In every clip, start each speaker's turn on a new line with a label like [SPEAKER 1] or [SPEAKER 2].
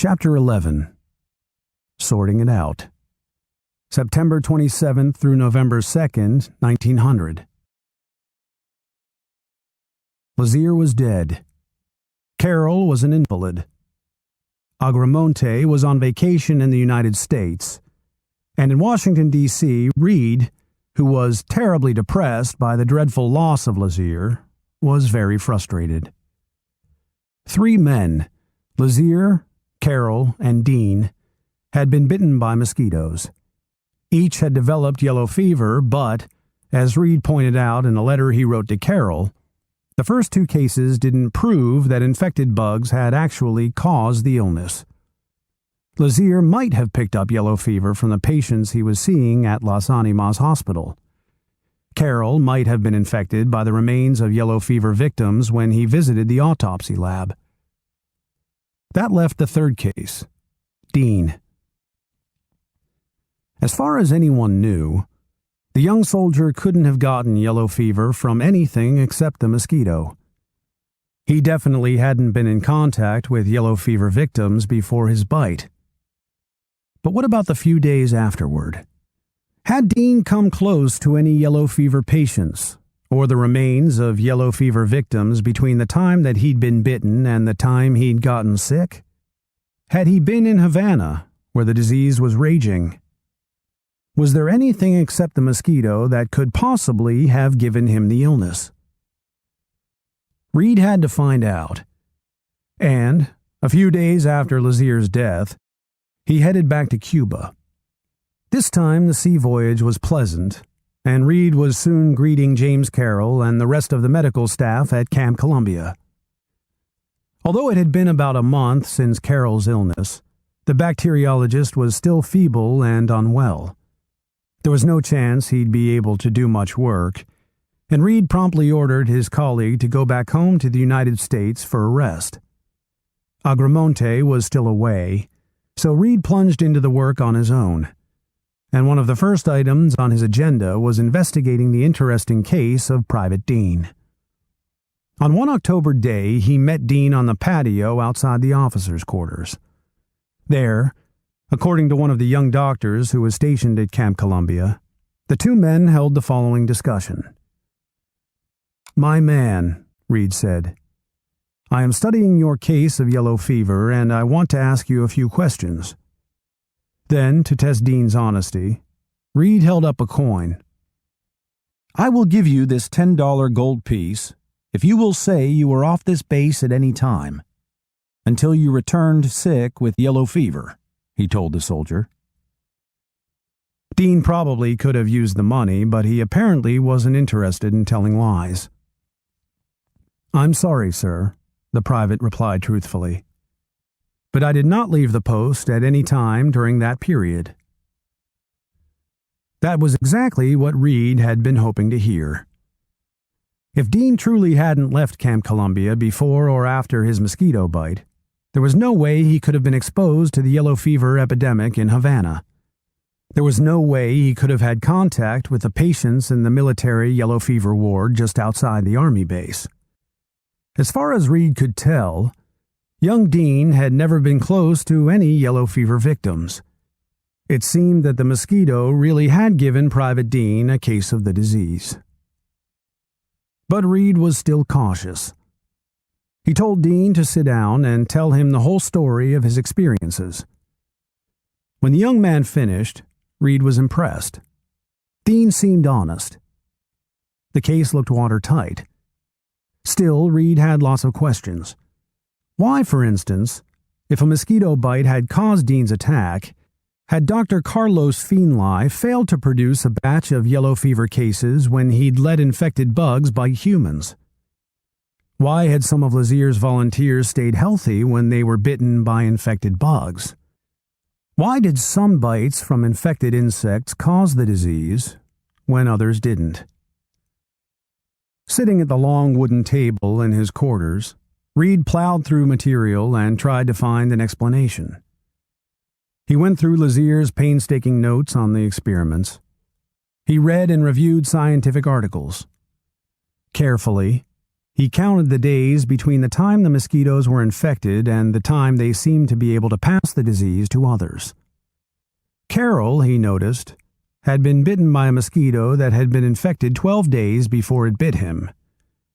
[SPEAKER 1] Chapter 11. Sorting It Out. September 27th through November 2nd, 1900. Lazier was dead. Carroll was an invalid. Agramonte was on vacation in the United States. And in Washington, D.C., Reed, who was terribly depressed by the dreadful loss of Lazier, was very frustrated. 3 men, Lazier, Carroll, and Dean, had been bitten by mosquitoes. Each had developed yellow fever, but, as Reed pointed out in a letter he wrote to Carroll, the first 2 cases didn't prove that infected bugs had actually caused the illness. Lazier might have picked up yellow fever from the patients he was seeing at Las Animas Hospital. Carroll might have been infected by the remains of yellow fever victims when he visited the autopsy lab. That left the 3rd case, Dean. As far as anyone knew, the young soldier couldn't have gotten yellow fever from anything except the mosquito. He definitely hadn't been in contact with yellow fever victims before his bite. But what about the few days afterward? Had Dean come close to any yellow fever patients, or the remains of yellow fever victims between the time that he'd been bitten and the time he'd gotten sick? Had he been in Havana, where the disease was raging? Was there anything except the mosquito that could possibly have given him the illness? Reed had to find out. And, a few days after Lazier's death, he headed back to Cuba. This time the sea voyage was pleasant, and Reed was soon greeting James Carroll and the rest of the medical staff at Camp Columbia. Although it had been about a month since Carroll's illness, the bacteriologist was still feeble and unwell. There was no chance he'd be able to do much work, and Reed promptly ordered his colleague to go back home to the United States for a rest. Agramonte was still away, so Reed plunged into the work on his own, and one of the first items on his agenda was investigating the interesting case of Private Dean. On one October day, he met Dean on the patio outside the officers' quarters. There, according to one of the young doctors who was stationed at Camp Columbia, the 2 men held the following discussion. "My man," Reed said, "I am studying your case of yellow fever, and I want to ask you a few questions." Then, to test Dean's honesty, Reed held up a coin. "I will give you this $10 gold piece if you will say you were off this base at any time, until you returned sick with yellow fever," he told the soldier. Dean probably could have used the money, but he apparently wasn't interested in telling lies. "I'm sorry, sir," the private replied truthfully, "but I did not leave the post at any time during that period." That was exactly what Reed had been hoping to hear. If Dean truly hadn't left Camp Columbia before or after his mosquito bite, there was no way he could have been exposed to the yellow fever epidemic in Havana. There was no way he could have had contact with the patients in the military yellow fever ward just outside the Army base. As far as Reed could tell, young Dean had never been close to any yellow fever victims. It seemed that the mosquito really had given Private Dean a case of the disease. But Reed was still cautious. He told Dean to sit down and tell him the whole story of his experiences. When the young man finished, Reed was impressed. Dean seemed honest. The case looked watertight. Still, Reed had lots of questions. Why, for instance, if a mosquito bite had caused Dean's attack, had Dr. Carlos Feenley failed to produce a batch of yellow fever cases when he'd let infected bugs bite humans? Why had some of Lazier's volunteers stayed healthy when they were bitten by infected bugs? Why did some bites from infected insects cause the disease when others didn't? Sitting at the long wooden table in his quarters, Reed plowed through material and tried to find an explanation. He went through Lazier's painstaking notes on the experiments. He read and reviewed scientific articles. Carefully, He counted the days between the time the mosquitoes were infected and the time they seemed to be able to pass the disease to others. Carol, he noticed, had been bitten by a mosquito that had been infected 12 days before it bit him,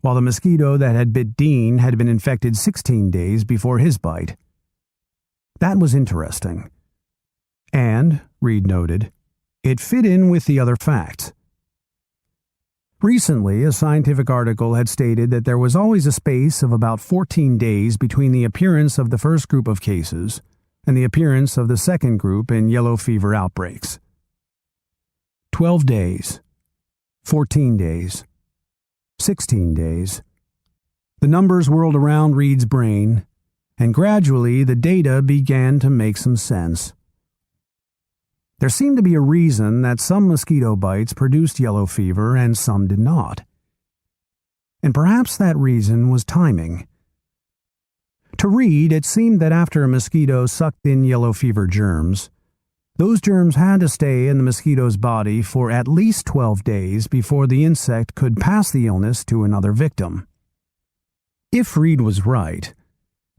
[SPEAKER 1] while the mosquito that had bit Dean had been infected 16 days before his bite. That was interesting. And, Reed noted, it fit in with the other facts. Recently, a scientific article had stated that there was always a space of about 14 days between the appearance of the first group of cases and the appearance of the second group in yellow fever outbreaks. 12 days, 14 days, 16 days. The numbers whirled around Reed's brain, and gradually the data began to make some sense. There seemed to be a reason that some mosquito bites produced yellow fever and some did not. And perhaps that reason was timing. To Reed, it seemed that after a mosquito sucked in yellow fever germs, those germs had to stay in the mosquito's body for at least 12 days before the insect could pass the illness to another victim. If Reed was right,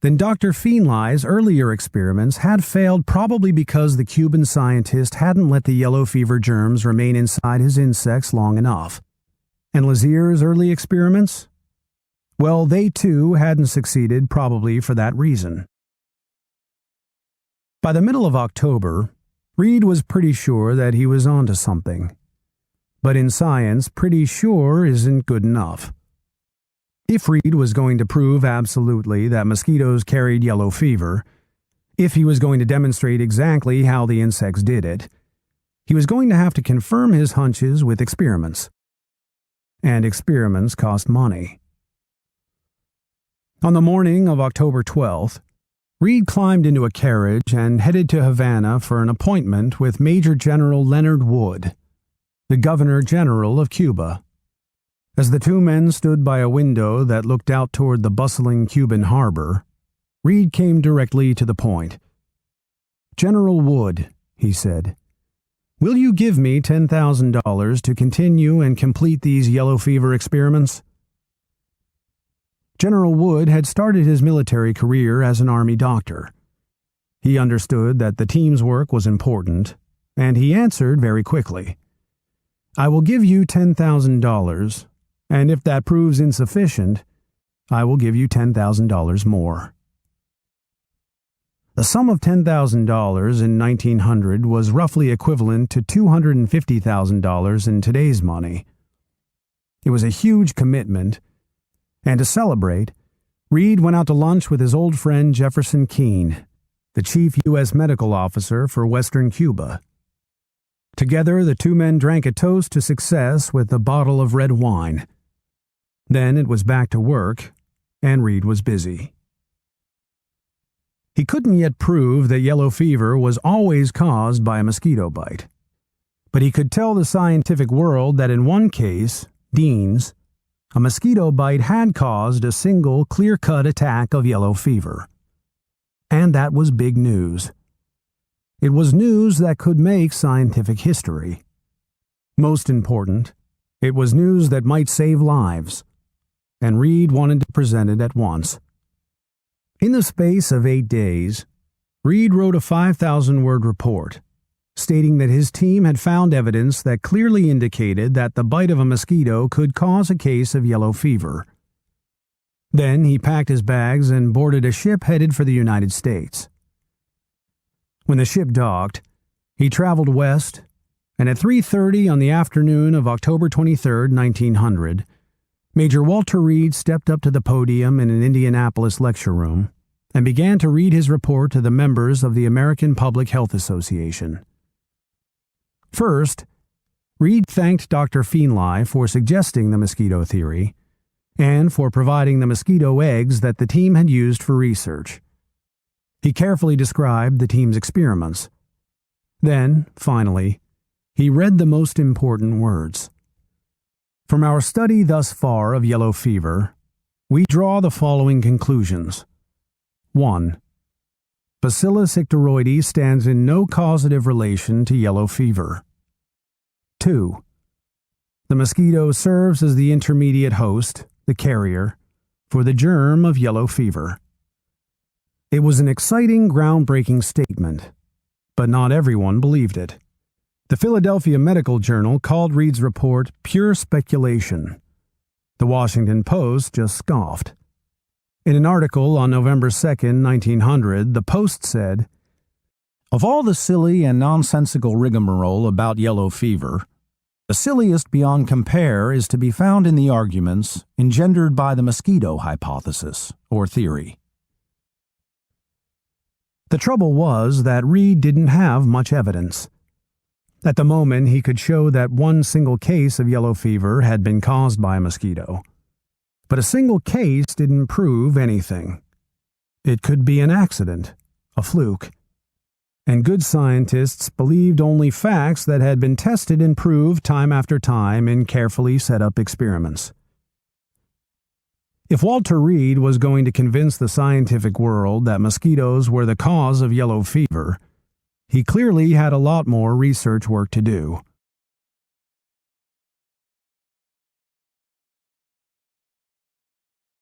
[SPEAKER 1] then Dr. Feenley's earlier experiments had failed probably because the Cuban scientist hadn't let the yellow fever germs remain inside his insects long enough. And Lazier's early experiments? Well, they too hadn't succeeded probably for that reason. By the middle of October, Reed was pretty sure that he was onto something. But in science, pretty sure isn't good enough. If Reed was going to prove absolutely that mosquitoes carried yellow fever, if he was going to demonstrate exactly how the insects did it, he was going to have to confirm his hunches with experiments. And experiments cost money. On the morning of October 12th, Reed climbed into a carriage and headed to Havana for an appointment with Major General Leonard Wood, the Governor General of Cuba. As the two men stood by a window that looked out toward the bustling Cuban harbor, Reed came directly to the point. "General Wood," he said, "will you give me $10,000 to continue and complete these yellow fever experiments?" General Wood had started his military career as an Army doctor. He understood that the team's work was important, and he answered very quickly, "I will give you $10,000, and if that proves insufficient, I will give you $10,000 more." The sum of $10,000 in 1900 was roughly equivalent to $250,000 in today's money. It was a huge commitment, and to celebrate, Reed went out to lunch with his old friend Jefferson Keane, the chief U.S. medical officer for Western Cuba. Together, the two men drank a toast to success with a bottle of red wine. Then it was back to work, and Reed was busy. He couldn't yet prove that yellow fever was always caused by a mosquito bite, but he could tell the scientific world that in one case, Dean's, a mosquito bite had caused a single clear-cut attack of yellow fever. And that was big news. It was news that could make scientific history. Most important, it was news that might save lives, and Reed wanted to present it at once. In the space of 8 days, Reed wrote a 5,000-word report, stating that his team had found evidence that clearly indicated that the bite of a mosquito could cause a case of yellow fever. Then he packed his bags and boarded a ship headed for the United States. When the ship docked, he traveled west, and at 3:30 on the afternoon of October 23, 1900, Major Walter Reed stepped up to the podium in an Indianapolis lecture room and began to read his report to the members of the American Public Health Association. First, Reed thanked Dr. Feenley for suggesting the mosquito theory and for providing the mosquito eggs that the team had used for research. He carefully described the team's experiments. Then, finally, he read the most important words. From our study thus far of yellow fever, we draw the following conclusions. 1. Bacillus icteroides stands in no causative relation to yellow fever. 2. The mosquito serves as the intermediate host, the carrier, for the germ of yellow fever. It was an exciting, groundbreaking statement, but not everyone believed it. The Philadelphia Medical Journal called Reed's report pure speculation. The Washington Post just scoffed. In an article on November 2, 1900, the Post said, "Of all the silly and nonsensical rigmarole about yellow fever, the silliest beyond compare is to be found in the arguments engendered by the mosquito hypothesis, or theory." The trouble was that Reed didn't have much evidence. At the moment, he could show that one single case of yellow fever had been caused by a mosquito. But a single case didn't prove anything. It could be an accident, a fluke. And good scientists believed only facts that had been tested and proved time after time in carefully set up experiments. If Walter Reed was going to convince the scientific world that mosquitoes were the cause of yellow fever, he clearly had a lot more research work to do.